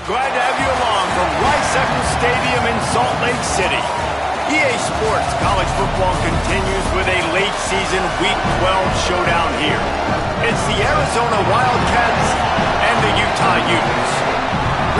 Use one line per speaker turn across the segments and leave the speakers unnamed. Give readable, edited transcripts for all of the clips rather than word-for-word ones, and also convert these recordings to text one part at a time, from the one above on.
Glad to have you along from Rice-Eccles Stadium in Salt Lake City. EA Sports College Football continues with a late-season Week 12 showdown here. It's the Arizona Wildcats and the Utah Utes.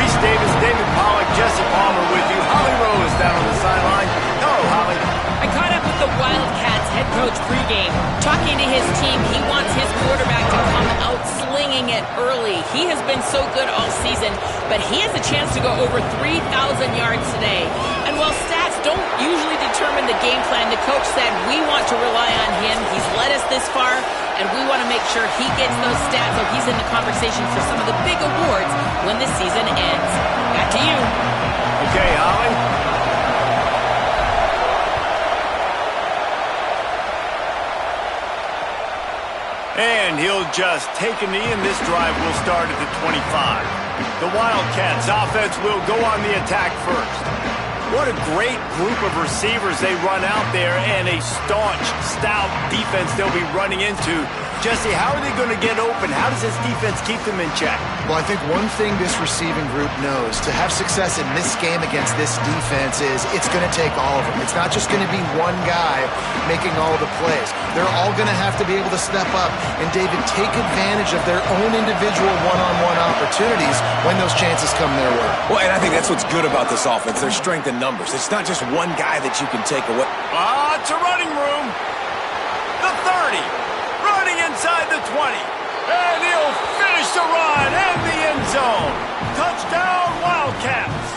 Reese Davis, David Pollack, Jesse Palmer with you. Holly Rose down on the sideline. Hello, Holly.
I caught up with the Wildcats head coach pregame. Talking to his team, he wants his quarterback to come out slinging it early. He has been so good all season, but he has a chance to go over 3,000 yards today. And while stats don't usually determine the game plan, the coach said we want to rely on him. He's led us this far, and we want to make sure he gets those stats so he's in the conversation for some of the big awards when the season ends. Back to you.
Okay, Holly. And he'll just take a knee, and this drive will start at the 25. The Wildcats offense will go on the attack first. What a great group of receivers they run out there, and a staunch, stout defense they'll be running into. Jesse, how are they going to get open? How does this defense keep them in check?
Well, I think one thing this receiving group knows to have success in this game against this defense is it's going to take all of them. It's not just going to be one guy making all the plays. They're all going to have to be able to step up and, David, take advantage of their own individual one-on-one opportunities when those chances come their way.
Well, and I think that's what's good about this offense, their strength in numbers. It's not just one guy that you can take away.
It's a running room. The 30. Running inside the 20. And he'll finish the run and the end zone. Touchdown, Wildcats.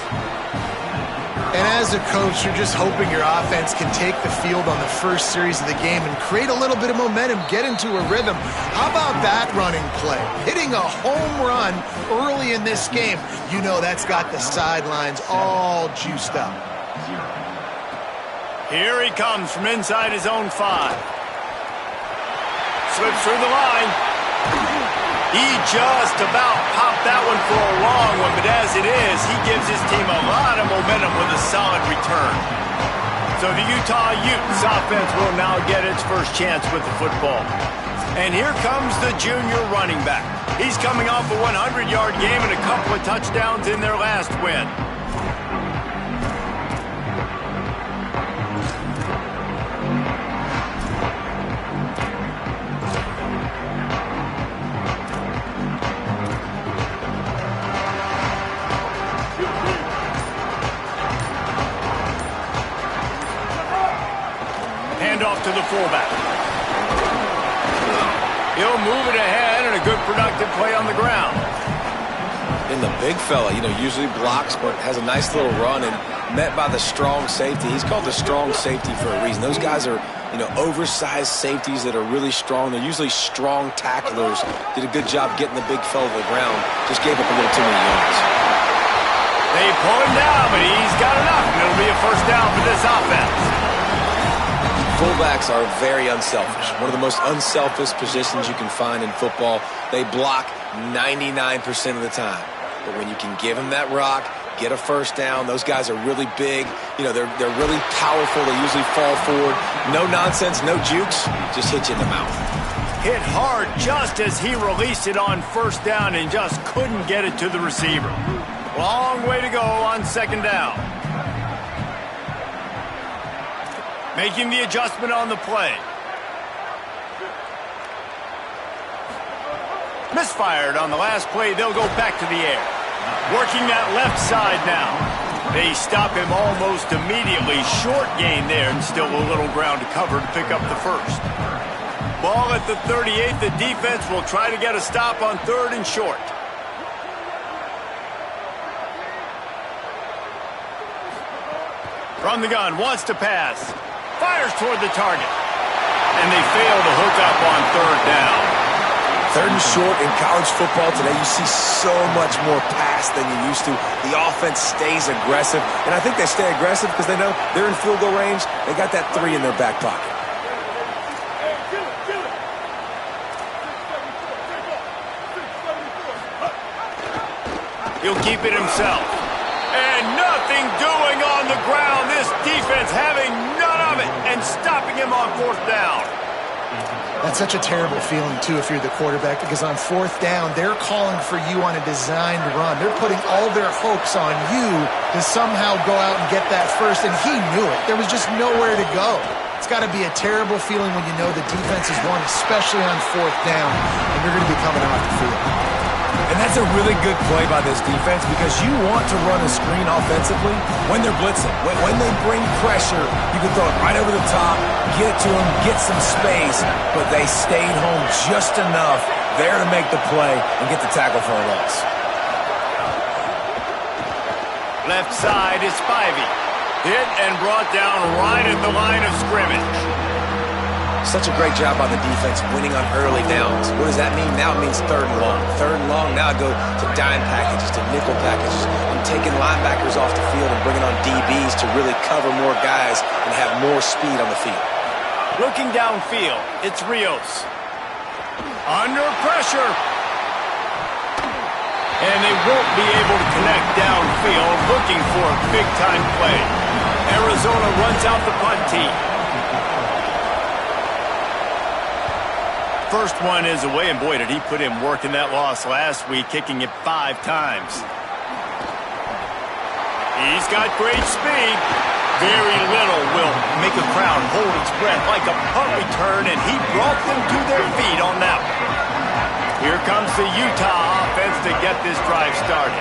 And as a coach, you're just hoping your offense can take the field on the first series of the game and create a little bit of momentum, get into a rhythm. How about that running play? Hitting a home run early in this game. You know that's got the sidelines all juiced up.
Here he comes from inside his own 5. Slips through the line. He just about popped that one for a long one, but as it is, he gives his team a lot of momentum with a solid return. So the Utah Utes offense will now get its first chance with the football. And here comes the junior running back. He's coming off a 100-yard game and a couple of touchdowns in their last win. Off to the fullback. He'll move it ahead and a good productive play on the ground.
And the big fella, usually blocks but has a nice little run and met by the strong safety. He's called the strong safety for a reason. Those guys are, oversized safeties that are really strong. They're usually strong tacklers. Did a good job getting the big fella to the ground. Just gave up a little too many yards.
They pull him down, but he's got enough, and it'll be a first down for this offense.
Fullbacks are very unselfish. One of the most unselfish positions you can find in football. They block 99% of the time. But when you can give them that rock, get a first down, those guys are really big. They're really powerful. They usually fall forward. No nonsense, no jukes. Just hit you in the mouth.
Hit hard just as he released it on first down and just couldn't get it to the receiver. Long way to go on second down. Making the adjustment on the play. Misfired on the last play. They'll go back to the air. Working that left side now. They stop him almost immediately. Short gain there and still a little ground to cover to pick up the first. Ball at the 38. The defense will try to get a stop on third and short. From the gun, wants to pass. Fires toward the target. And they fail to hook up on third down.
Third and short in college football today, you see so much more pass than you used to. The offense stays aggressive, and I think they stay aggressive because they know they're in field goal range. They got that 3 in their back pocket.
He'll keep it himself. And nothing doing on the ground. This defense having none of it and stopping him on fourth down.
That's such a terrible feeling, too, if you're the quarterback, because on fourth down, they're calling for you on a designed run. They're putting all their hopes on you to somehow go out and get that first, and he knew it. There was just nowhere to go. It's got to be a terrible feeling when you know the defense has won, especially on fourth down, and you're going to be coming off the field.
And that's a really good play by this defense because you want to run a screen offensively when they're blitzing. When they bring pressure, you can throw it right over the top, get it to them, get some space, but they stayed home just enough there to make the play and get the tackle for a loss.
Left side is Spivey. Hit and brought down right at the line of scrimmage.
Such a great job by the defense winning on early downs. What does that mean? Now it means third and long. Third and long, now I go to dime packages, to nickel packages. I'm taking linebackers off the field and bringing on DBs to really cover more guys and have more speed on the field.
Looking downfield, it's Rios. Under pressure. And they won't be able to connect downfield, looking for a big-time play. Arizona runs out the punt team. First one is away, and boy, did he put in work in that loss last week, kicking it 5 times. He's got great speed. Very little will make a crowd hold its breath like a punt return, and he brought them to their feet on that one. Here comes the Utah offense to get this drive started.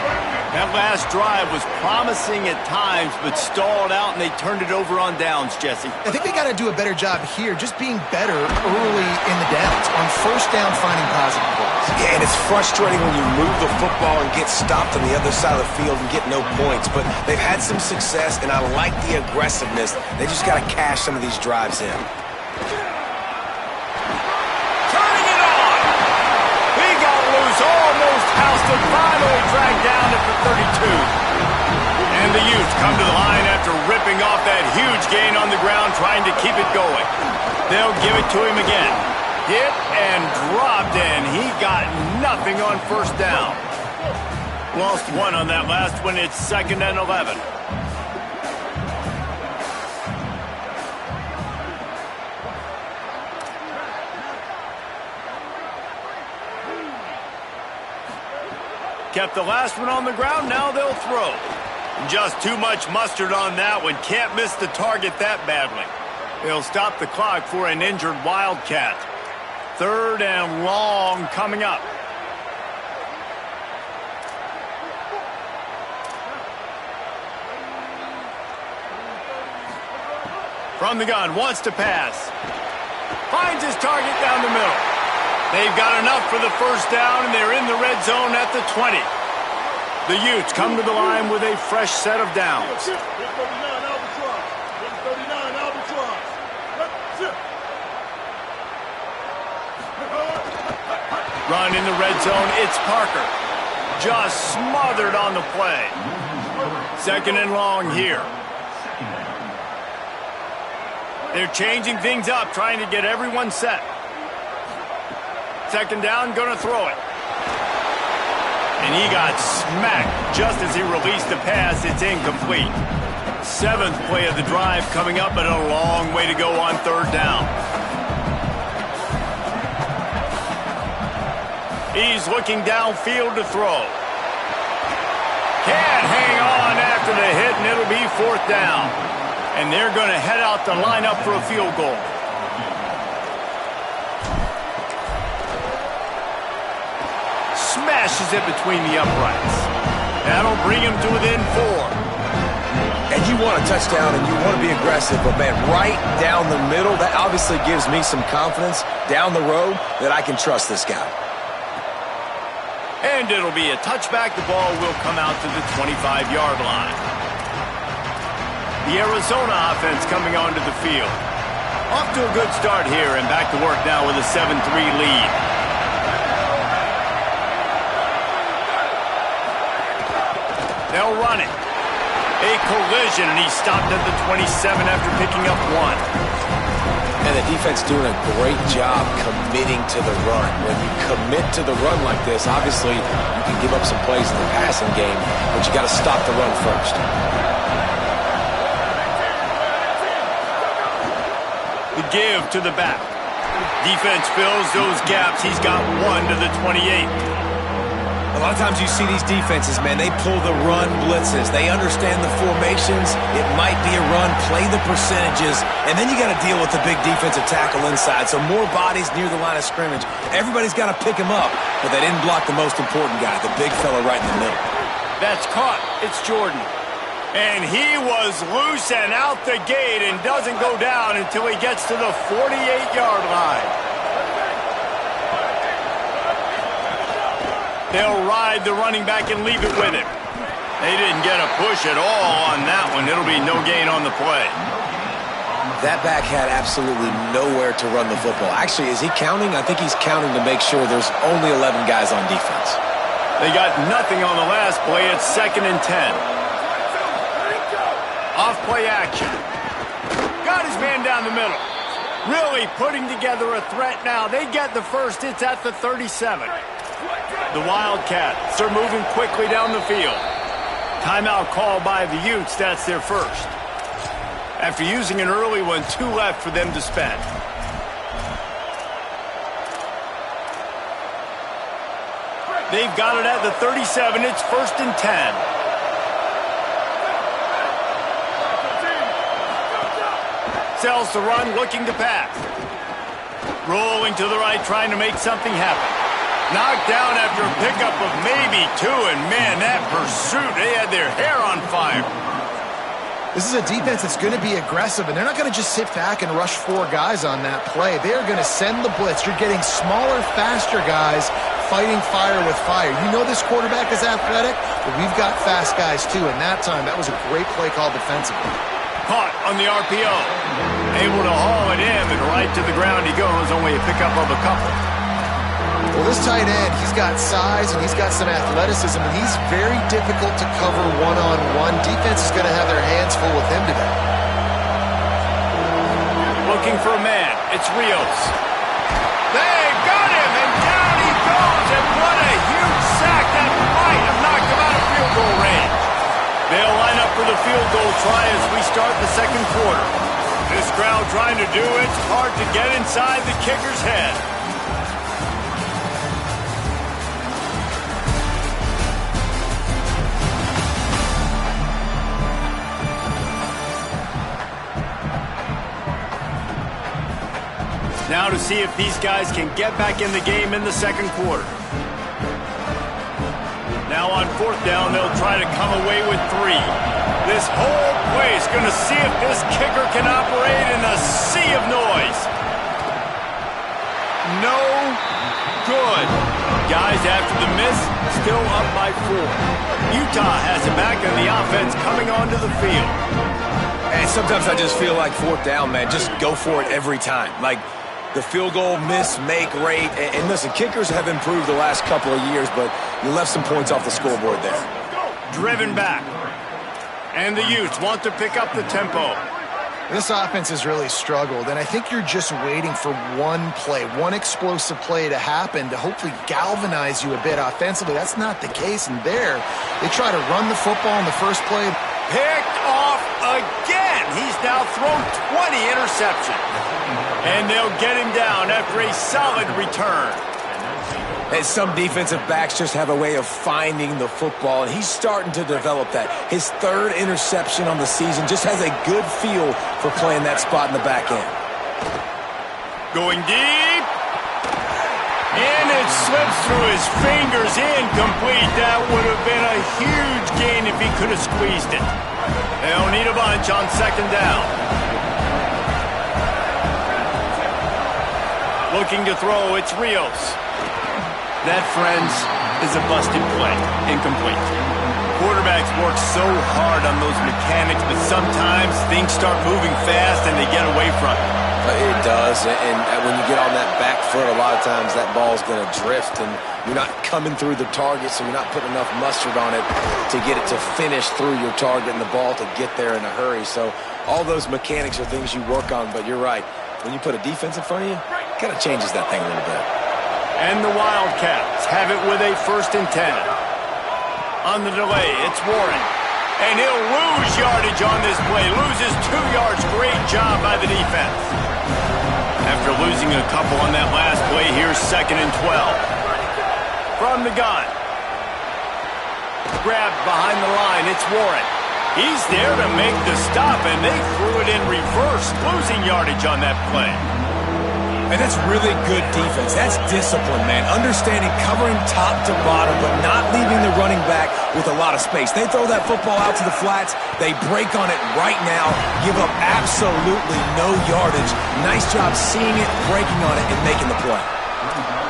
That last drive was promising at times, but stalled out, and they turned it over on downs, Jesse.
I think they got to do a better job here, just being better early in the downs. On first down, finding positive plays.
Yeah, and it's frustrating when you move the football and get stopped on the other side of the field and get no points, but they've had some success, and I like the aggressiveness. They just got to cash some of these drives in.
Almost housed him, finally dragged down at the 32. And the Utes come to the line after ripping off that huge gain on the ground, trying to keep it going. They'll give it to him again. Hit and dropped, and he got nothing on first down. Lost one on that last one. It's 2nd and 11. Kept the last one on the ground, now they'll throw. Just too much mustard on that one. Can't miss the target that badly. They'll stop the clock for an injured Wildcat. 3rd and long coming up. From the gun, wants to pass. Finds his target down the middle. They've got enough for the first down, and they're in the red zone at the 20. The Utes come to the line with a fresh set of downs. Run in the red zone, it's Parker. Just smothered on the play. 2nd and long here. They're changing things up, trying to get everyone set. 2nd down, gonna throw it. And he got smacked just as he released the pass. It's incomplete. 7th play of the drive coming up, but a long way to go on 3rd down. He's looking downfield to throw. Can't hang on after the hit, and it'll be 4th down. And they're going to head out the lineup for a field goal. Smashes it between the uprights. That'll bring him to within 4.
And you want a touchdown and you want to be aggressive, but man, right down the middle, that obviously gives me some confidence down the road that I can trust this guy.
And it'll be a touchback. The ball will come out to the 25-yard line. The Arizona offense coming onto the field. Off to a good start here, and back to work now with a 7-3 lead. They'll run it. A collision, and he stopped at the 27 after picking up 1.
And the defense doing a great job committing to the run. When you commit to the run like this, obviously you can give up some plays in the passing game, but you got to stop the run first.
The give to the back. Defense fills those gaps. He's got 1 to the 28.
A lot of times you see these defenses, man, they pull the run blitzes. They understand the formations. It might be a run, play the percentages, and then you got to deal with the big defensive tackle inside. So more bodies near the line of scrimmage. Everybody's got to pick him up, but they didn't block the most important guy, the big fella right in the middle.
That's caught. It's Jordan. And he was loose and out the gate and doesn't go down until he gets to the 48-yard line. They'll ride the running back and leave it with him. They didn't get a push at all on that one. It'll be no gain on the play.
That back had absolutely nowhere to run the football. Actually, is he counting? I think he's counting to make sure there's only 11 guys on defense.
They got nothing on the last play. It's 2nd and 10. Off-play action. Got his man down the middle. Really putting together a threat now. They get the first. It's at the 37. The Wildcats are moving quickly down the field. Timeout call by the Utes. That's their first. After using an early one, 2 left for them to spend. They've got it at the 37. It's 1st and 10. Sells the run, looking to pass. Rolling to the right, trying to make something happen. Knocked down after a pickup of maybe 2, and man, that pursuit, they had their hair on fire.
This is a defense that's going to be aggressive, and they're not going to just sit back and rush 4 guys on that play. They are going to send the blitz. You're getting smaller, faster guys fighting fire with fire. You know this quarterback is athletic, but we've got fast guys too, and that time, that was a great play call defensively.
Caught on the RPO. Able to haul it in, and right to the ground he goes, only a pickup of a couple.
Well, this tight end, he's got size and he's got some athleticism, and he's very difficult to cover one-on-one. Defense is going to have their hands full with him today.
Looking for a man. It's Rios. They got him, and down he goes, and what a huge sack. That might have knocked him out of field goal range. They'll line up for the field goal try as we start the second quarter. This crowd trying to do its part to get inside the kicker's head. Now to see if these guys can get back in the game in the second quarter. Now on 4th down, they'll try to come away with 3. This whole place going to see if this kicker can operate in a sea of noise. No good. Guys, after the miss, still up by 4. Utah has it back, and the offense coming onto the field.
And sometimes I just feel like 4th down, man, just go for it every time. Like, the field goal miss, make rate. And listen, kickers have improved the last couple of years, but you left some points off the scoreboard there.
Driven back. And the Utes want to pick up the tempo.
This offense has really struggled, and I think you're just waiting for one play, one explosive play to happen to hopefully galvanize you a bit offensively. That's not the case, and there, they try to run the football in the first play.
Picked off again. He's now thrown 20 interceptions. And they'll get him down after a solid return.
And some defensive backs just have a way of finding the football, and he's starting to develop that. His 3rd interception on the season, just has a good feel for playing that spot in the back end.
Going deep. And it slips through his fingers, incomplete. That would have been a huge gain if he could have squeezed it. They'll need a bunch on 2nd down. Looking to throw, it's Rios. That, friends, is a busted play. Incomplete. Quarterbacks work so hard on those mechanics, but sometimes things start moving fast and they get away from it.
It does, and when you get on that back foot, a lot of times that ball's going to drift, and you're not coming through the target, so you're not putting enough mustard on it to get it to finish through your target and the ball to get there in a hurry. So all those mechanics are things you work on, but you're right. When you put a defense in front of you, it kind of changes that thing a little bit.
And the Wildcats have it with a 1st and 10. On the delay, it's Warren. And he'll lose yardage on this play. Loses 2 yards. Great job by the defense. After losing a couple on that last play, here's 2nd and 12. From the gun. Grabbed behind the line, it's Warren. He's there to make the stop, and they threw it in reverse, losing yardage on that play.
And that's really good defense. That's discipline, man. Understanding covering top to bottom, but not leaving the running back with a lot of space. They throw that football out to the flats. They break on it right now, give up absolutely no yardage. Nice job seeing it, breaking on it, and making the play.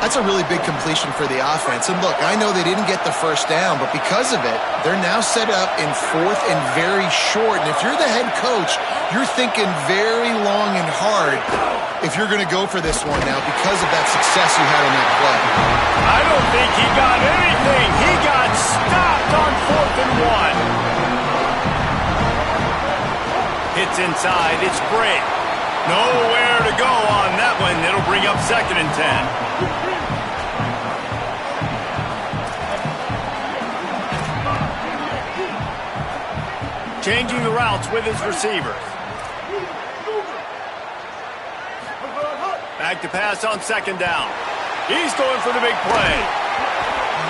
That's a really big completion for the offense. And look, I know they didn't get the first down, but because of it, they're now set up in 4th and very short. And if you're the head coach, you're thinking very long and hard if you're going to go for this one now because of that success you had on that play.
I don't think he got anything. He got stopped on 4th and 1. Hits inside. It's Bray. Nowhere to go on that one. It'll bring up 2nd and 10. Changing the routes with his receivers. Back to pass on 2nd down. He's going for the big play.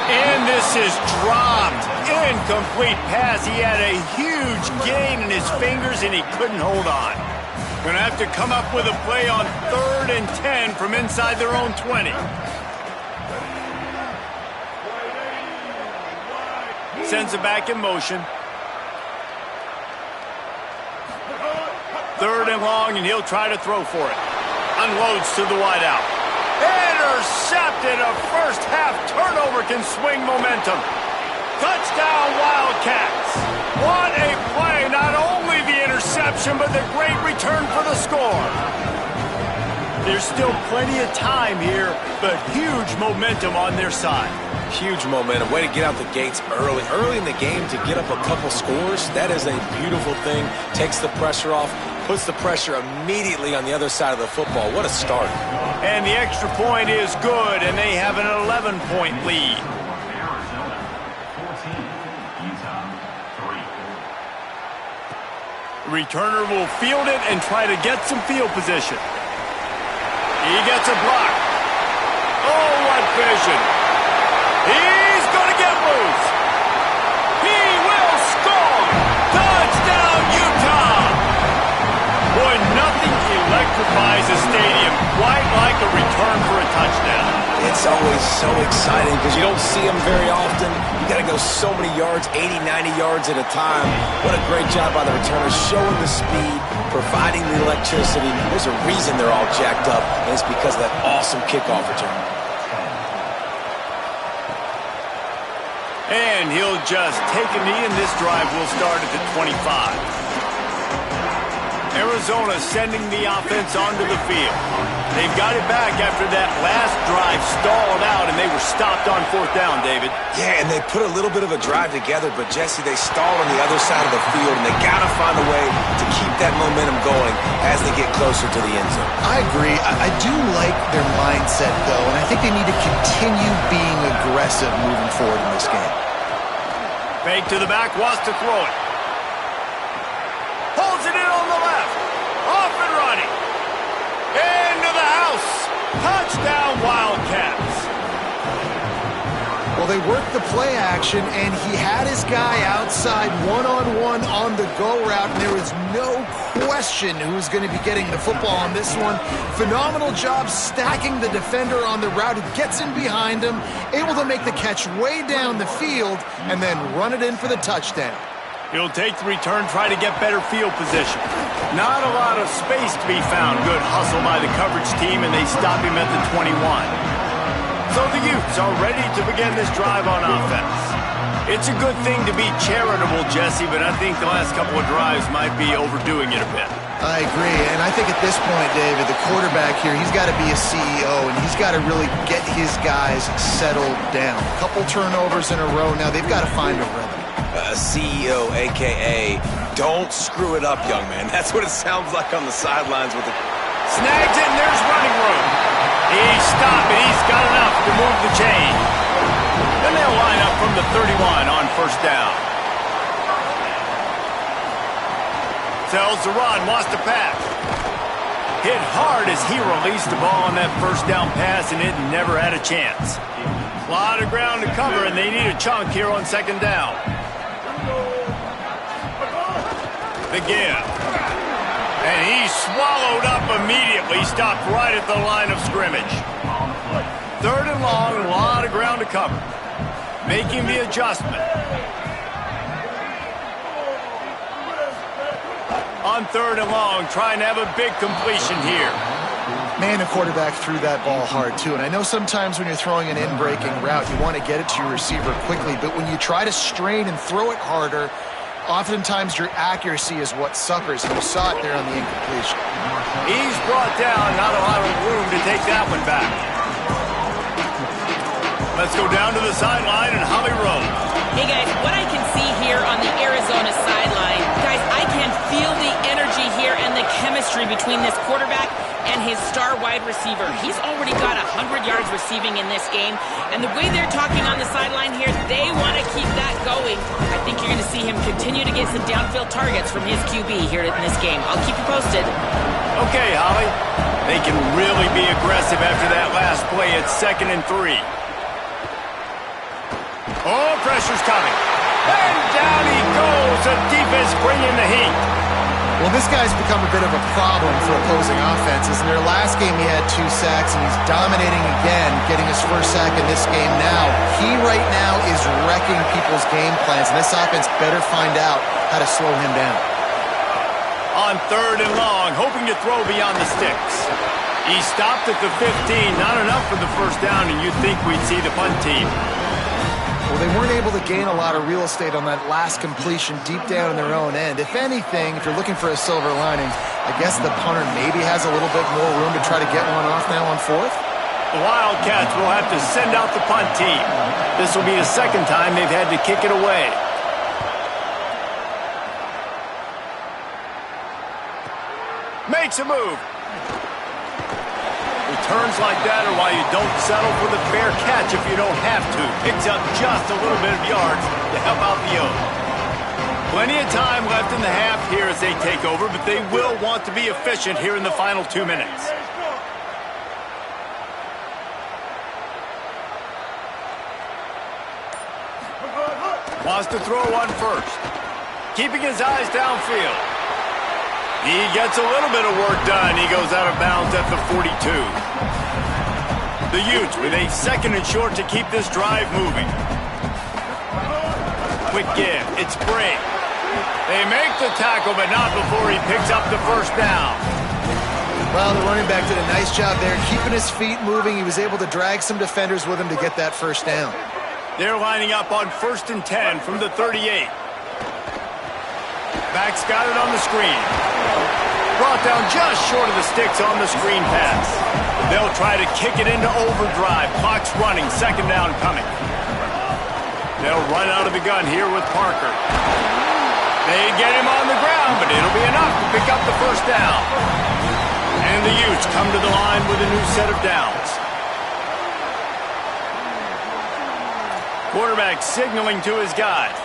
And this is dropped. Incomplete pass. He had a huge gain in his fingers and he couldn't hold on. Going to have to come up with a play on 3rd and 10 from inside their own 20. Sends it back in motion. 3rd and long, and he'll try to throw for it. Unloads to the wideout. Intercepted. A first-half turnover can swing momentum. Touchdown, Wildcats. What a play. Not only the interception, but the great return for the score. There's still plenty of time here, but huge momentum on their side.
Huge momentum. Way to get out the gates early. Early in the game to get up a couple scores, that is a beautiful thing. Takes the pressure off, puts the pressure immediately on the other side of the football. What a start.
And the extra point is good, and they have an 11-point lead. Returner will field it and try to get some field position. He gets a block. Oh, what vision. He's going to get loose. He will score. Touchdown, Utah. Boy, nothing electrifies a stadium quite like a return for a touchdown.
It's always so exciting because you don't see them very often. You got to go so many yards, 80, 90 yards at a time. What a great job by the returners, showing the speed, providing the electricity. There's a reason they're all jacked up, and it's because of that awesome kickoff return.
And he'll just take a knee, and this drive will start at the 25. Arizona sending the offense onto the field. They've got it back after that last drive stalled out, and they were stopped on 4th down, David.
Yeah, and they put a little bit of a drive together, but, Jesse, they stalled on the other side of the field, and they got to find a way to keep that momentum going as they get closer to the end zone.
I agree. I do like their mindset, though, and I think they need to continue being aggressive moving forward in this game.
Fake to the back, wants to throw it. Holds it in on the left. Off and running. Into the house. Touchdown, Wildcats.
Well, they worked the play action, and he had his guy outside one-on-one on the go route, and there was no question who was going to be getting the football on this one. Phenomenal job stacking the defender on the route. He gets in behind him, able to make the catch way down the field, and then run it in for the touchdown.
He'll take the return, try to get better field position. Not a lot of space to be found. Good hustle by the coverage team, and they stop him at the 21. So the Utes are ready to begin this drive on offense. It's a good thing to be charitable, Jesse, but I think the last couple of drives might be overdoing it a bit.
I agree, and I think at this point, David, the quarterback here, he's got to be a CEO, and he's got to really get his guys settled down. A couple turnovers in a row now. They've got to find a rhythm.
CEO, a.k.a. don't screw it up, young man. That's what it sounds like on the sidelines with the...
Snags it, and there's running room. He stopped it. He's got enough to move the chain. Then they'll line up from the 31 on 1st down. Tells the run, wants to pass. Hit hard as he released the ball on that first down pass, and it never had a chance. A lot of ground to cover, and they need a chunk here on second down. The give. And he swallowed up immediately, stopped right at the line of scrimmage. Third and long, a lot of ground to cover. Making the adjustment. On third and long, trying to have a big completion here.
Man, the quarterback threw that ball hard, too. And I know sometimes when you're throwing an in-breaking route, you want to get it to your receiver quickly. But when you try to strain and throw it harder, oftentimes your accuracy is what suffers. And you saw it there on the incompletion.
He's brought down, not a lot of room to take that one back. Let's go down to the sideline and Holly Rowe.
Hey, guys, what I can see here on the Arizona sideline, guys, I can feel the energy here and the chemistry between this quarterback and his star wide receiver. He's already got 100 yards receiving in this game, and the way they're talking on the sideline here, they want to keep that going. I think you're going to see him continue to get some downfield targets from his QB here in this game. I'll keep you posted.
Okay, Holly. They can really be aggressive after that last play. It's 2nd and 3. Oh, pressure's coming. And down he goes. The defense bringing the heat.
Well, this guy's become a bit of a problem for opposing offenses. In their last game, he had 2 sacks, and he's dominating again, getting his first sack in this game now. He right now is wrecking people's game plans, and this offense better find out how to slow him down.
On third and long, hoping to throw beyond the sticks. He stopped at the 15. Not enough for the first down, and you'd think we'd see the punt team.
Well, they weren't able to gain a lot of real estate on that last completion deep down in their own end. If anything, if you're looking for a silver lining, I guess the punter maybe has a little bit more room to try to get one off now on fourth.
The Wildcats will have to send out the punt team. This will be the second time they've had to kick it away. Makes a move. Returns like that are why you don't settle for the fair catch if you don't have to. Picks up just a little bit of yards to help out the O's. Plenty of time left in the half here as they take over, but they will want to be efficient here in the final 2 minutes. Wants to throw one first. Keeping his eyes downfield. He gets a little bit of work done. He goes out of bounds at the 42. The Utes with a 2nd and short to keep this drive moving. Quick give. It's Bray. They make the tackle, but not before he picks up the first down.
Well, the running back did a nice job there, keeping his feet moving. He was able to drag some defenders with him to get that first down.
They're lining up on 1st and 10 from the 38. Back's got it on the screen. Brought down just short of the sticks on the screen pass. They'll try to kick it into overdrive. Clock's running. 2nd down coming. They'll run out of the gun here with Parker. They get him on the ground, but it'll be enough to pick up the first down. And the Utes come to the line with a new set of downs. Quarterback signaling to his guys.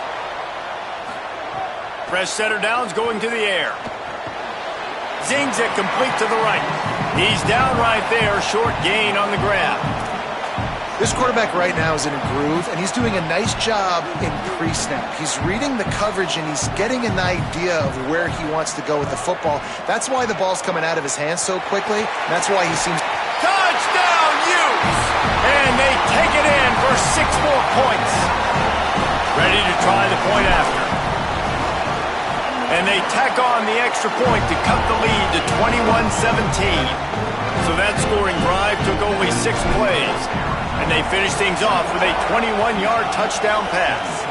Fresh set of downs going to the air. Zings it complete to the right. He's down right there, short gain on the grab.
This quarterback right now is in a groove, and he's doing a nice job in pre-snap. He's reading the coverage, and he's getting an idea of where he wants to go with the football. That's why the ball's coming out of his hands so quickly. That's why he seems...
Touchdown, Utes! And they take it in for 6 more points. Ready to try the point after. And they tack on the extra point to cut the lead to 21-17. So that scoring drive took only 6 plays. And they finished things off with a 21-yard touchdown pass.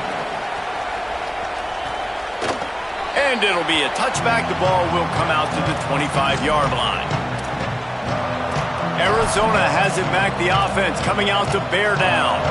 And it'll be a touchback. The ball will come out to the 25-yard line. Arizona has it back. The offense coming out to bear down.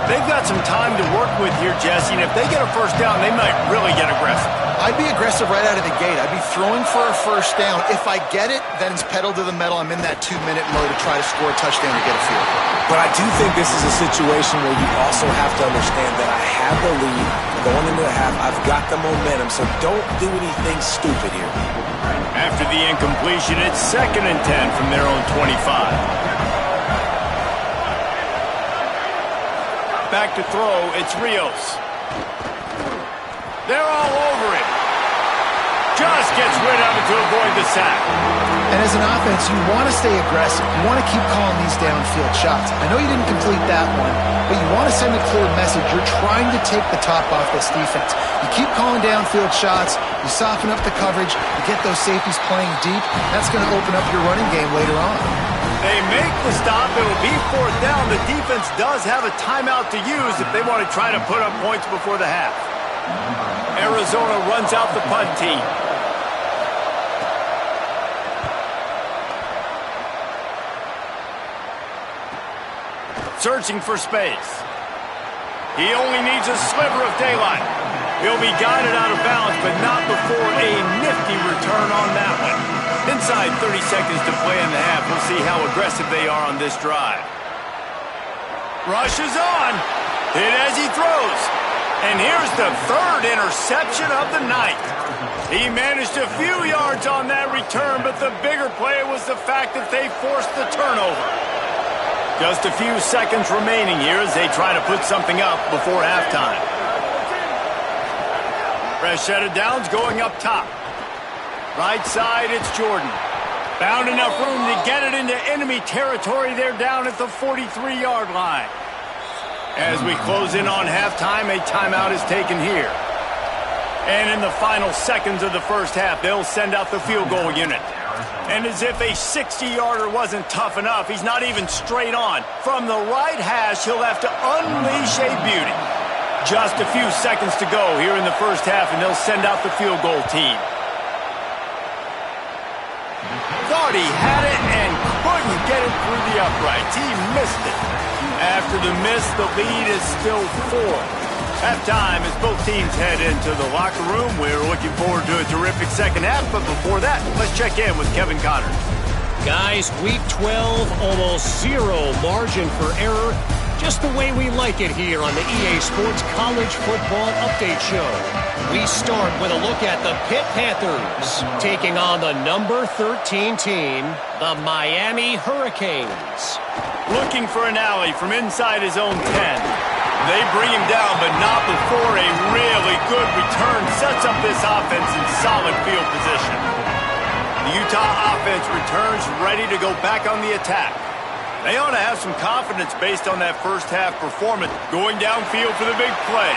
They've got some time to work with here, Jesse, and if they get a first down, they might really get aggressive.
I'd be aggressive right out of the gate. I'd be throwing for a first down. If I get it, then it's pedal to the metal. I'm in that 2-minute mode to try to score a touchdown or get a field goal.
But I do think this is a situation where you also have to understand that I have the lead going into the half. I've got the momentum, so don't do anything stupid here.
After the incompletion, it's 2nd and 10 from their own 25. Back to throw, it's Rios. They're all over him. Just gets rid of it to avoid the sack.
And as an offense, you want to stay aggressive. You want to keep calling these downfield shots. I know you didn't complete that one, but you want to send a clear message. You're trying to take the top off this defense. You keep calling downfield shots. You soften up the coverage. You get those safeties playing deep. That's going to open up your running game later on.
They make the stop. It'll be 4th down. The defense does have a timeout to use if they want to try to put up points before the half. Arizona runs out the punt team. Searching for space. He only needs a sliver of daylight. He'll be guided out of bounds, but not before a nifty return on that one. Inside 30 seconds to play in the half. We'll see how aggressive they are on this drive. Rush is on. Hit as he throws. And here's the 3rd interception of the night. He managed a few yards on that return, but the bigger play was the fact that they forced the turnover. Just a few seconds remaining here as they try to put something up before halftime. Fresh set of downs going up top. Right side, it's Jordan. Found enough room to get it into enemy territory. They're down at the 43-yard line. As we close in on halftime, a timeout is taken here. And in the final seconds of the first half, they'll send out the field goal unit. And as if a 60-yarder wasn't tough enough, he's not even straight on. From the right hash, he'll have to unleash a beauty. Just a few seconds to go here in the first half, and they'll send out the field goal team. Thought he had it and couldn't get it through the uprights. He missed it. After the miss, the lead is still 4. Halftime as both teams head into the locker room. We're looking forward to a terrific second half, but before that, let's check in with Kevin Connors.
Guys, week 12, almost zero margin for error. Just the way we like it here on the EA Sports College Football Update Show. We start with a look at the Pitt Panthers, taking on the number 13 team, the Miami Hurricanes.
Looking for an alley from inside his own 10. They bring him down, but not before a really good return sets up this offense in solid field position. The Utah offense returns ready to go back on the attack. They ought to have some confidence based on that first half performance, going downfield for the big play.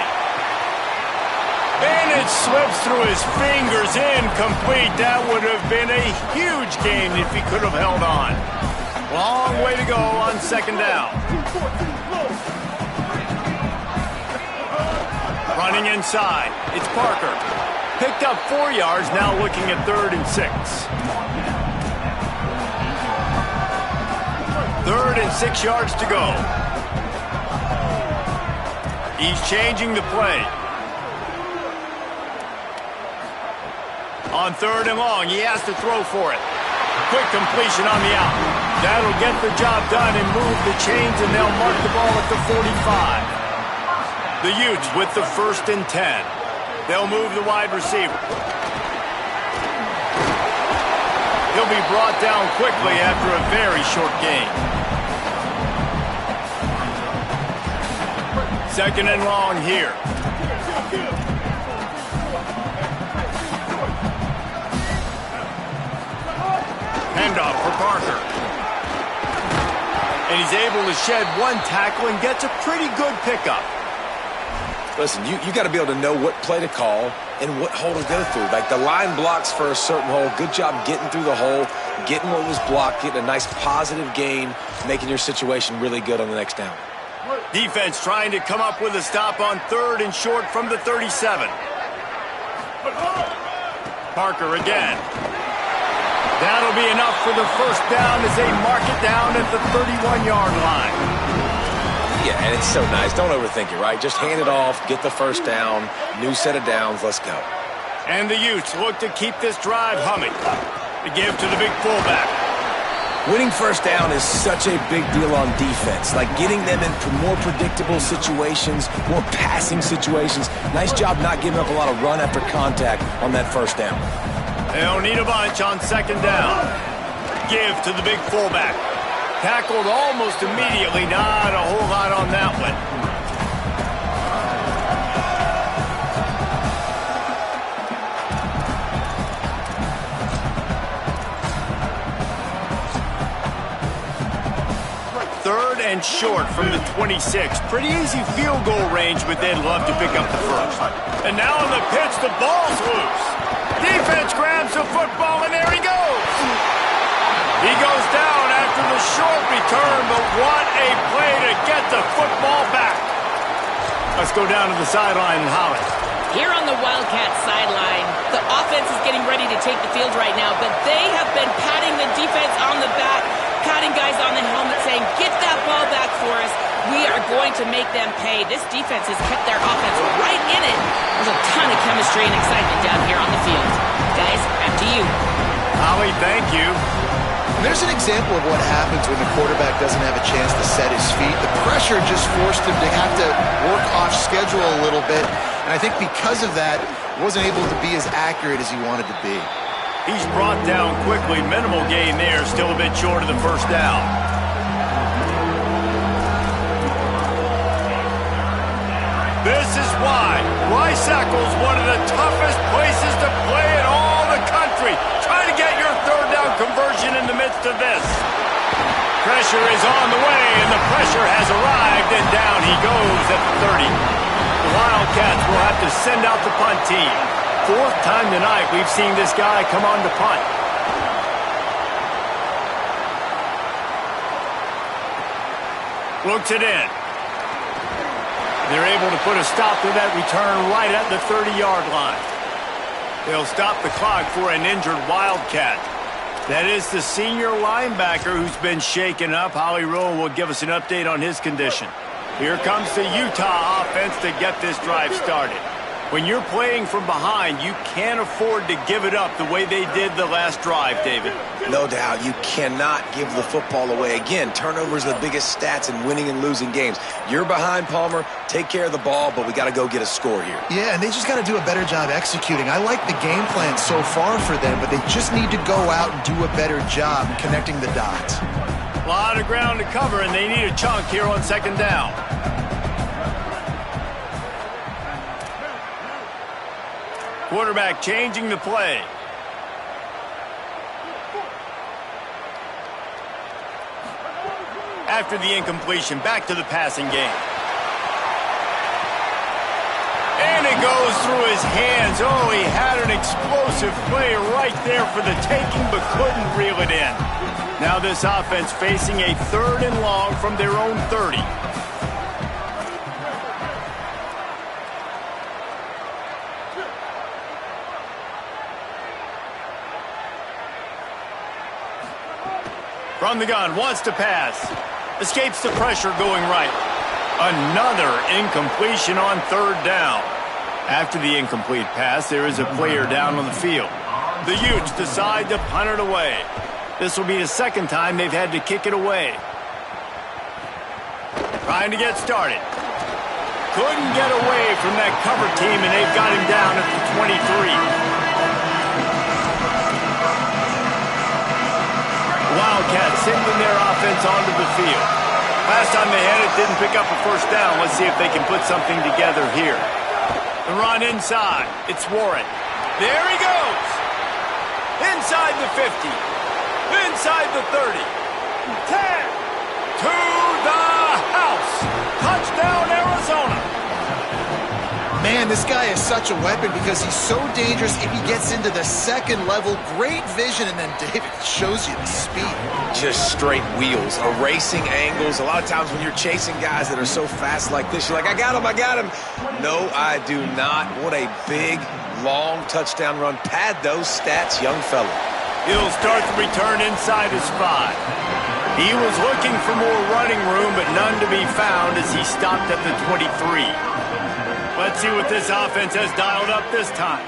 And it slips through his fingers, incomplete. That would have been a huge gain if he could have held on. Long way to go on 2nd down. Running inside, it's Parker. Picked up 4 yards, now looking at 3rd and 6. 3rd and 6 yards to go. He's changing the play. On 3rd and long, he has to throw for it. Quick completion on the out. That'll get the job done and move the chains, and they'll mark the ball at the 45. The Utes with the 1st and 10. They'll move the wide receiver. He'll be brought down quickly after a very short gain. 2nd and long here. Handoff for Parker. And he's able to shed one tackle and gets a pretty good pickup.
Listen, you got to be able to know what play to call and what hole to go through. Like the line blocks for a certain hole. Good job getting through the hole, getting what was blocked, getting a nice positive gain, making your situation really good on the next down.
Defense trying to come up with a stop on 3rd and short from the 37. Parker again. That'll be enough for the first down as they mark it down at the 31-yard line.
Yeah, and it's so nice. Don't overthink it, right? Just hand it off, get the first down, new set of downs, let's go.
And the Utes look to keep this drive humming. To give to the big fullback.
Winning first down is such a big deal on defense, like getting them in more predictable situations, more passing situations. Nice job not giving up a lot of run after contact on that first down.
They'll need a bunch on second down. Give to the big fullback. Tackled almost immediately. Not a whole lot on that one. Third and short from the 26. Pretty easy field goal range, but they'd love to pick up the first. And now on the pitch, the ball's loose. Defense grabs the football, and there he goes. He goes down after the short return, but what a play to get the football back. Let's go down to the sideline and Holly.
Here on the Wildcats sideline, the offense is getting ready to take the field right now, but they have been patting the defense on the back, patting guys on the helmet saying, get that ball back for us. We are going to make them pay. This defense has kept their offense right in it. There's a ton of chemistry and excitement down here on the field. Guys, back to you.
Holly, thank you.
There's an example of what happens when the quarterback doesn't have a chance to set his feet. The pressure just forced him to have to work off schedule a little bit. And I think because of that, wasn't able to be as accurate as he wanted to be.
He's brought down quickly. Minimal gain there. Still a bit short of the first down. This is why Rice-Eccles, one of the toughest places to play in all the country. Try to get your third down conversion in the midst of this. Pressure is on the way, and the pressure has arrived, and down he goes at the 30. The Wildcats will have to send out the punt team. Fourth time tonight we've seen this guy come on to punt. Looks it in. They're able to put a stop to that return right at the 30-yard line. They'll stop the clock for an injured Wildcat. That is the senior linebacker who's been shaken up. Holly Rowe will give us an update on his condition. Here comes the Utah offense to get this drive started. When you're playing from behind, you can't afford to give it up the way they did the last drive, David.
No doubt, you cannot give the football away. Again, turnovers are the biggest stats in winning and losing games. You're behind, Palmer. Take care of the ball, but we got to go get a score here.
Yeah, and they just got to do a better job executing. I like the game plan so far for them, but they just need to go out and do a better job connecting the dots.
A lot of ground to cover, and they need a chunk here on second down. Quarterback changing the play. After the incompletion, back to the passing game. And it goes through his hands. Oh, he had an explosive play right there for the taking, but couldn't reel it in. Now this offense facing a third and long from their own 30. From the gun, wants to pass. Escapes the pressure going right. Another incompletion on third down. After the incomplete pass, there is a player down on the field. The Utes decide to punt it away. This will be the second time they've had to kick it away. Trying to get started. Couldn't get away from that cover team, and they've got him down at the 23. Wildcats sending their offense onto the field. Last time they had it, didn't pick up a first down. Let's see if they can put something together here. The run inside. It's Warren. There he goes. Inside the 50. Inside the 30. 10. To the house. Touchdown, Arizona.
Man, this guy is such a weapon because he's so dangerous if he gets into the second level. Great vision, and then David shows you the speed.
Just straight wheels, erasing angles. A lot of times when you're chasing guys that are so fast like this, you're like, I got him, I got him. No, I do not. What a big, long touchdown run. Pad those stats, young fella.
He'll start the return inside his 5. He was looking for more running room, but none to be found as he stopped at the 23. Let's see what this offense has dialed up this time.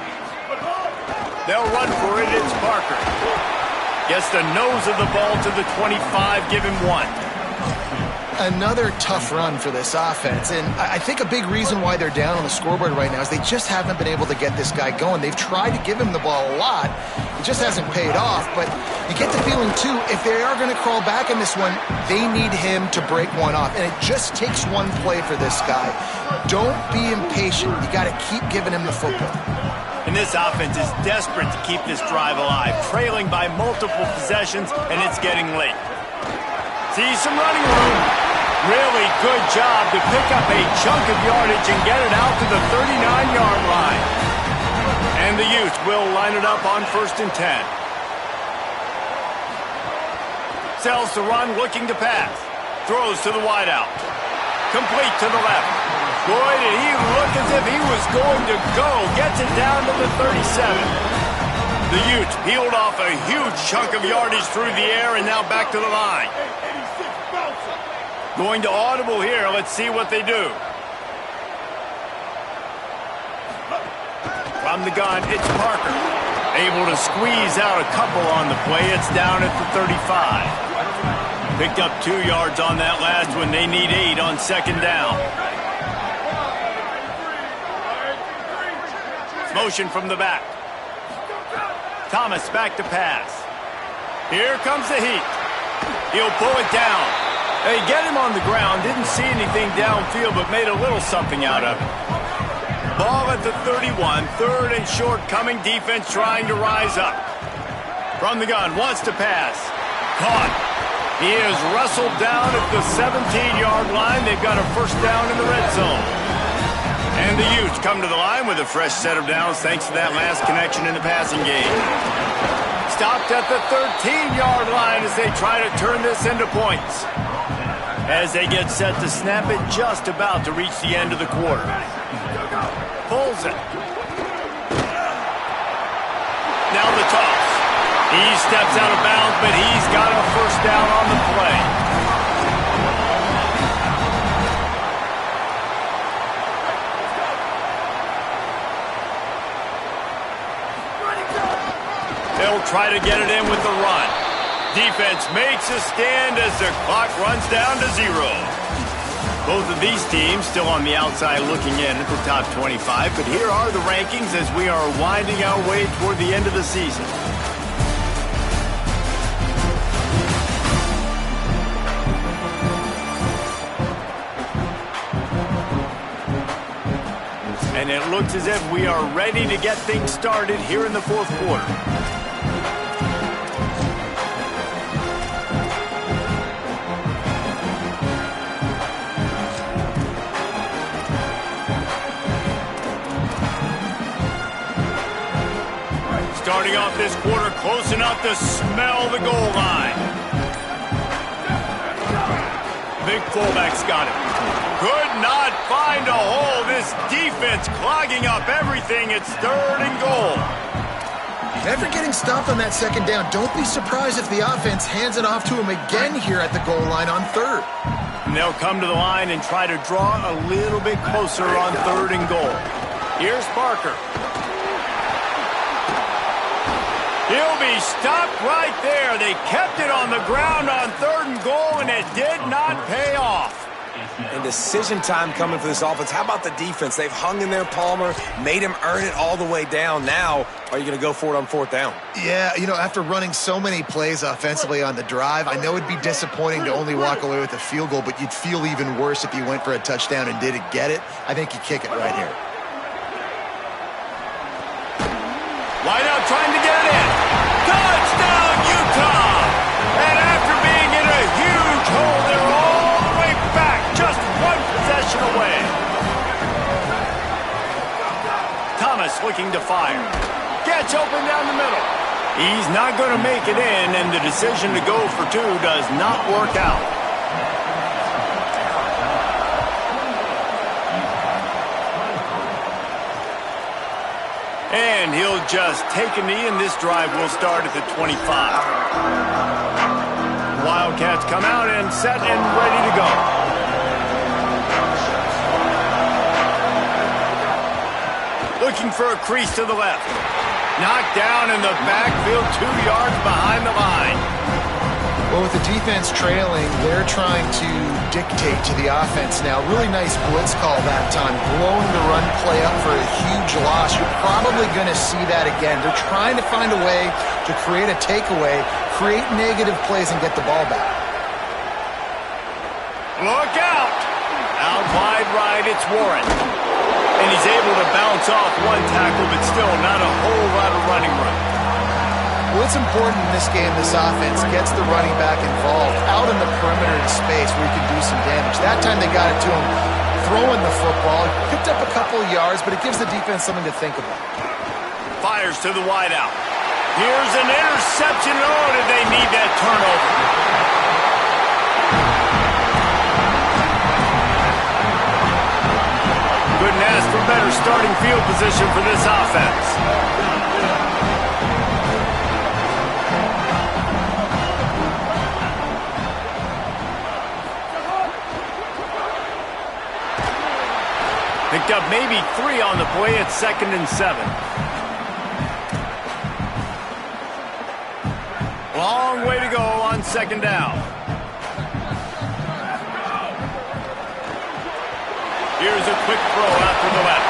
They'll run for it. It's Parker. Gets the nose of the ball to the 25. Give him 1.
Another tough run for this offense, and I think a big reason why they're down on the scoreboard right now is they just haven't been able to get this guy going. They've tried to give him the ball a lot. It just hasn't paid off, but you get the feeling, too, if they are going to crawl back in this one, they need him to break one off, and it just takes one play for this guy. Don't be impatient. You got to keep giving him the football.
And this offense is desperate to keep this drive alive, trailing by multiple possessions, and it's getting late. See some running room. Really good job to pick up a chunk of yardage and get it out to the 39-yard line. And the Utes will line it up on 1st and 10. Sells to run, looking to pass. Throws to the wideout. Complete to the left. Boy, did he look as if he was going to go. Gets it down to the 37. The Utes peeled off a huge chunk of yardage through the air and now back to the line. Going to audible here. Let's see what they do. From the gun, it's Parker. Able to squeeze out a couple on the play. It's down at the 35. Picked up 2 yards on that last one. They need 8 on 2nd down. Motion from the back. Thomas back to pass. Here comes the heat. He'll pull it down. They get him on the ground. Didn't see anything downfield, but made a little something out of it. Ball at the 31. 3rd and short coming. Defense trying to rise up. From the gun. Wants to pass. Caught. He is wrestled down at the 17-yard line. They've got a 1st down in the red zone. And the Utes come to the line with a fresh set of downs thanks to that last connection in the passing game. Stopped at the 13-yard line as they try to turn this into points. As they get set to snap it, just about to reach the end of the quarter. Pulls it. Now the toss. He steps out of bounds, but he's got a 1st down on the play. They'll try to get it in with the run. Defense makes a stand as the clock runs down to 0. Both of these teams still on the outside looking in at the top 25, but here are the rankings as we are winding our way toward the end of the season. And it looks as if we are ready to get things started here in the 4th quarter. Starting off this quarter close enough to smell the goal line. Big fullback's got it. Could not find a hole. This defense clogging up everything. It's 3rd and goal.
After getting stopped on that 2nd down, don't be surprised if the offense hands it off to him again here at the goal line on 3rd.
And they'll come to the line and try to draw a little bit closer on 3rd and goal. Here's Parker. He'll be stopped right there. They kept it on the ground on 3rd and goal, and it did not pay off.
And decision time coming for this offense. How about the defense? They've hung in there, Palmer, made him earn it all the way down. Now, are you going to go for it on 4th down?
Yeah, after running so many plays offensively on the drive, I know it'd be disappointing to only walk away with a field goal, but you'd feel even worse if you went for a touchdown and didn't get it. I think you kick it right here.
Wideout trying to get it in. Touchdown, Utah! And after being in a huge hole, they're all the way back, just 1 possession away. Thomas looking to fire. Gets open down the middle. He's not going to make it in, and the decision to go for 2 does not work out. And he'll just take a knee, and this drive will start at the 25. Wildcats come out and set and ready to go. Looking for a crease to the left. Knocked down in the backfield, 2 yards behind the line.
Well, with the defense trailing, they're trying to dictate to the offense now. Really nice blitz call that time, blowing the run play up for a huge loss. You're probably going to see that again. They're trying to find a way to create a takeaway, create negative plays, and get the ball back.
Look out! Out wide right, it's Warren. And he's able to bounce off one tackle, but still not a whole lot of running room.
Well, it's important in this game, this offense gets the running back involved out in the perimeter of space where he can do some damage. That time they got it to him throwing the football. Picked up a couple of yards, but it gives the defense something to think about.
Fires to the wideout. Here's an interception. Oh, did they need that turnover? Couldn't ask for better starting field position for this offense. Picked up maybe 3 on the play at 2nd and 7. Long way to go on 2nd down. Here's a quick throw out to the left.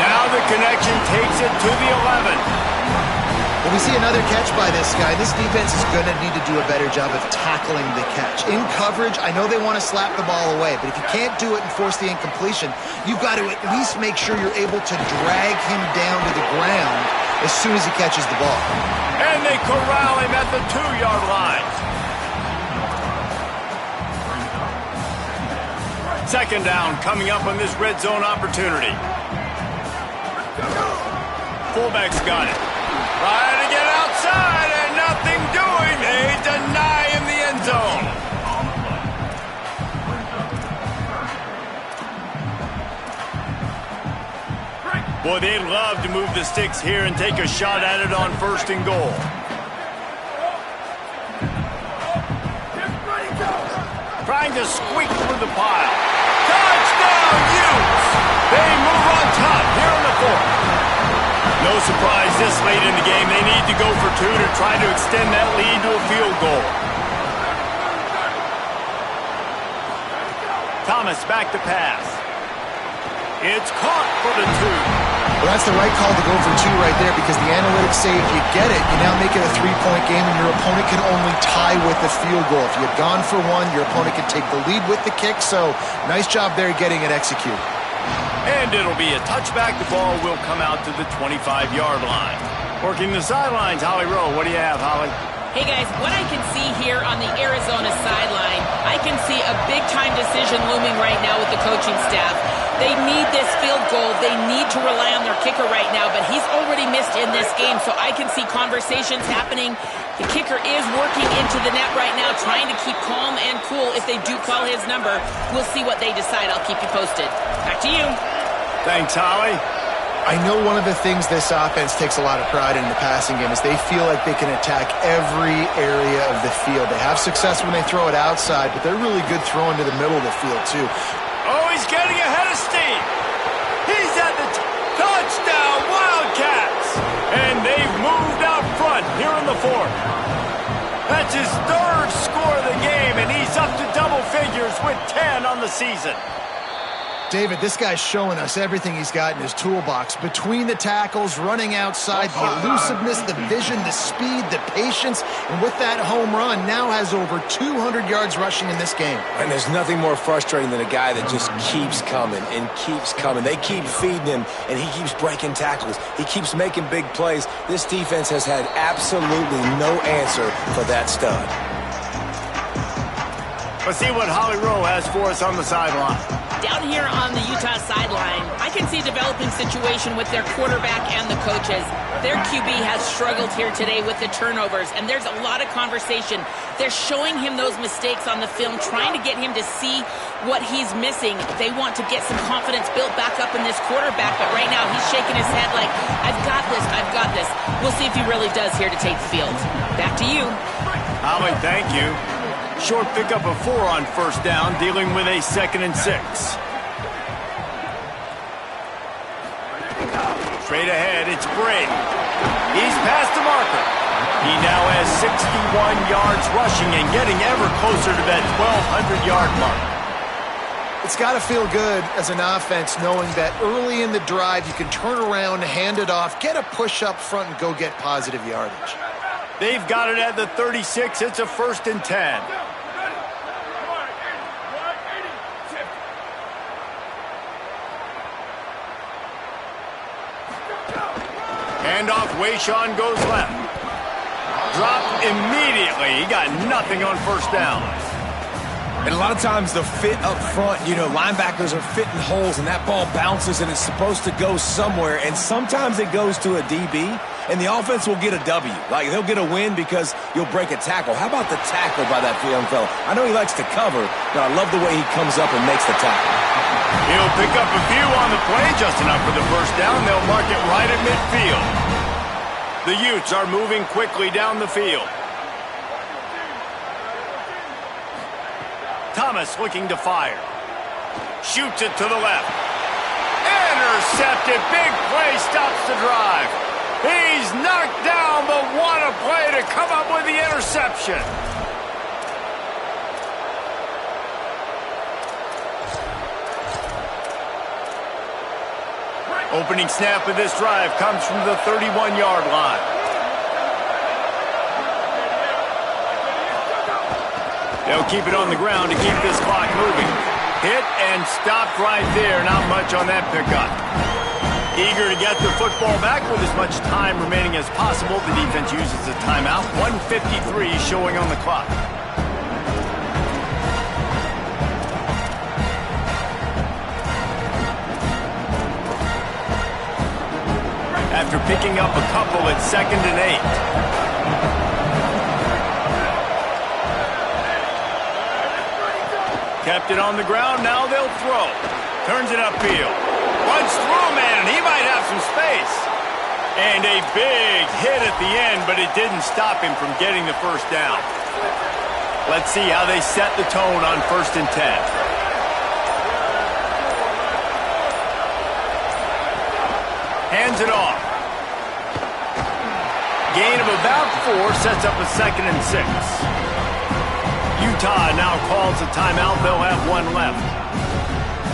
Now the connection takes it to the 11.
When we see another catch by this guy, this defense is going to need to do a better job of tackling the catch. In coverage, I know they want to slap the ball away, but if you can't do it and force the incompletion, you've got to at least make sure you're able to drag him down to the ground as soon as he catches the ball.
And they corral him at the 2-yard line. 2nd down coming up on this red zone opportunity. Fullback's got it. Trying to get outside and nothing doing. They deny him the end zone. Boy, they'd love to move the sticks here and take a shot at it on 1st and goal. Trying to squeak through the pile. Touchdown, Utes! They move on top here in the 4th. No surprise this late in the game. They need to go for 2 to try to extend that lead to a field goal. Thomas back to pass. It's caught for the 2.
Well, that's the right call to go for 2 right there because the analytics say if you get it, you now make it a 3-point game and your opponent can only tie with the field goal. If you had gone for 1, your opponent can take the lead with the kick. So nice job there getting it executed.
And it'll be a touchback. The ball will come out to the 25-yard line. Working the sidelines, Holly Rowe. What do you have, Holly?
Hey, guys, what I can see here on the Arizona sideline, I can see a big-time decision looming right now with the coaching staff. They need this field goal. They need to rely on their kicker right now, but he's already missed in this game, so I can see conversations happening. The kicker is working into the net right now, trying to keep calm and cool if they do call his number. We'll see what they decide. I'll keep you posted. Back to you.
Thanks, Holly.
I know one of the things this offense takes a lot of pride in the passing game is they feel like they can attack every area of the field. They have success when they throw it outside, but they're really good throwing to the middle of the field, too.
Oh, he's getting ahead of steam. He's at the touchdown, Wildcats. And they've moved out front here in the 4th. That's his 3rd score of the game, and he's up to double figures with 10 on the season.
David, this guy's showing us everything he's got in his toolbox. Between the tackles, running outside, the elusiveness, the vision, the speed, the patience, and with that home run, now has over 200 yards rushing in this game.
And there's nothing more frustrating than a guy that just keeps coming and keeps coming. They keep feeding him, and he keeps breaking tackles. He keeps making big plays. This defense has had absolutely no answer for that stud.
Let's see what Holly Rowe has for us on the sideline.
Down here on the Utah sideline, I can see a developing situation with their quarterback and the coaches. Their QB has struggled here today with the turnovers, and there's a lot of conversation. They're showing him those mistakes on the film, trying to get him to see what he's missing. They want to get some confidence built back up in this quarterback, but right now he's shaking his head like, I've got this, I've got this. We'll see if he really does here to take the field. Back to you.
Holly, thank you. Short pickup of 4 on first down, dealing with a 2nd and 6. Straight ahead, it's Brady. He's past the marker. He now has 61 yards rushing and getting ever closer to that 1,200-yard mark.
It's got to feel good as an offense knowing that early in the drive you can turn around, hand it off, get a push up front, and go get positive yardage.
They've got it at the 36. It's a 1st and 10. Handoff, Wayshawn goes left. Dropped immediately. He got nothing on first down.
And a lot of times the fit up front, linebackers are fitting holes and that ball bounces and it's supposed to go somewhere. And sometimes it goes to a DB and the offense will get a W. Like they'll get a win because you'll break a tackle. How about the tackle by that young fella? I know he likes to cover, but I love the way he comes up and makes the tackle.
He'll pick up a few on the play, just enough for the first down. They'll mark it right at midfield. The Utes are moving quickly down the field. Thomas looking to fire. Shoots it to the left. Intercepted. Big play stops the drive. He's knocked down, but what a play to come up with the interception. Opening snap of this drive comes from the 31-yard line. They'll keep it on the ground to keep this clock moving. Hit and stopped right there. Not much on that pickup. Eager to get the football back with as much time remaining as possible. The defense uses a timeout. 1:53 showing on the clock. After picking up a couple at 2nd and 8. Kept it on the ground, now they'll throw. Turns it upfield. Runs through, man, he might have some space. And a big hit at the end, but it didn't stop him from getting the first down. Let's see how they set the tone on 1st and 10. Hands it off. Gain of about 4 sets up a 2nd and 6. Utah now calls a timeout. They'll have 1 left.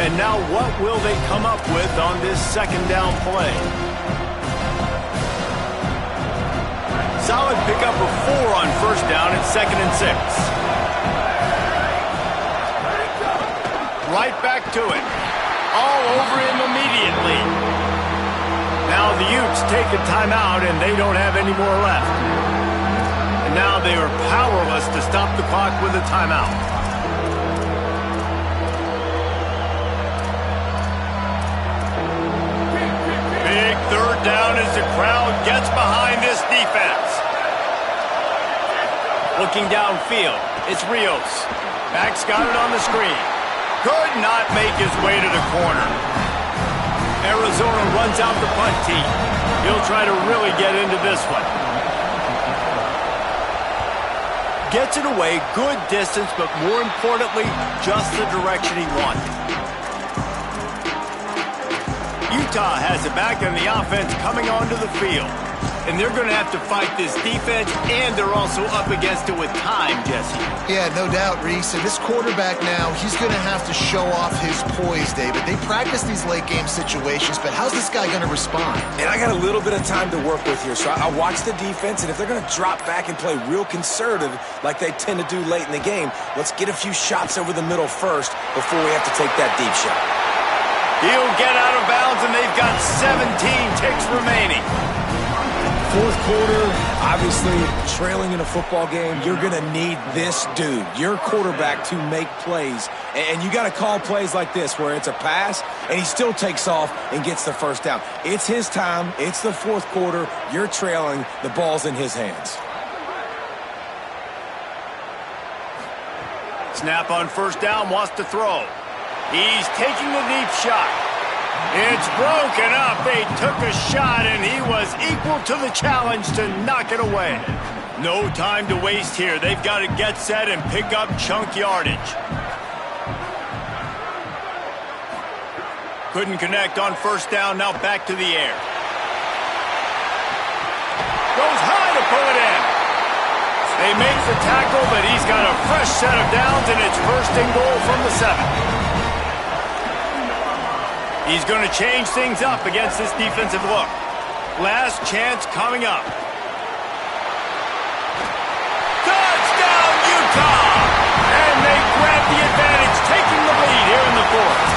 And now what will they come up with on this 2nd down play? Solid pickup of 4 on first down at 2nd and 6. Right back to it. All over him immediately. Now the Utes take a timeout and they don't have any more left. And now they are powerless to stop the clock with a timeout. Big 3rd down as the crowd gets behind this defense. Looking downfield, it's Rios. Back's got it on the screen. Could not make his way to the corner. Arizona runs out the punt team. He'll try to really get into this one. Gets it away, good distance, but more importantly, just the direction he wanted. Utah has it back and the offense coming onto the field. And they're going to have to fight this defense, and they're also up against it with time, Jesse.
Yeah, no doubt, Reese. And this quarterback now, he's going to have to show off his poise, David. They practice these late-game situations, but how's this guy going to respond?
And I got a little bit of time to work with here, so I watch the defense, and if they're going to drop back and play real conservative like they tend to do late in the game, let's get a few shots over the middle first before we have to take that deep shot.
He'll get out of bounds, and they've got 17 ticks remaining.
4th quarter, obviously trailing in a football game, you're going to need this dude, your quarterback, to make plays. And you got to call plays like this where it's a pass and he still takes off and gets the first down. It's his time. It's the 4th quarter. You're trailing. The ball's in his hands.
Snap on first down, wants to throw. He's taking the deep shot. It's broken up. They took a shot, and he was equal to the challenge to knock it away. No time to waste here. They've got to get set and pick up chunk yardage. Couldn't connect on first down. Now back to the air. Goes high to pull it in. They make the tackle, but he's got a fresh set of downs, and it's first and goal from the 7. He's going to change things up against this defensive look. Last chance coming up. Touchdown, Utah! And they grab the advantage, taking the lead here in the 4th.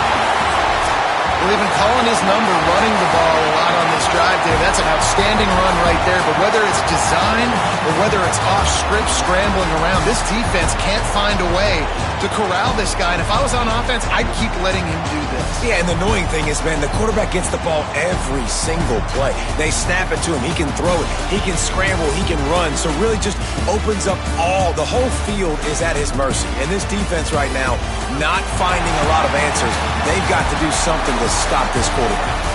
Well, they've been calling his number, running the ball a lot on this drive, Dave. That's an outstanding run right there. But whether it's designed or whether it's off script, scrambling around, this defense can't find a way to corral this guy. And if I was on offense, I'd keep letting him do this.
Yeah, and the annoying thing is, man, the quarterback gets the ball every single play. They snap it to him. He can throw it. He can scramble. He can run. So really just opens up the whole field is at his mercy. And this defense right now, not finding a lot of answers. They've got to do something to stop this quarterback.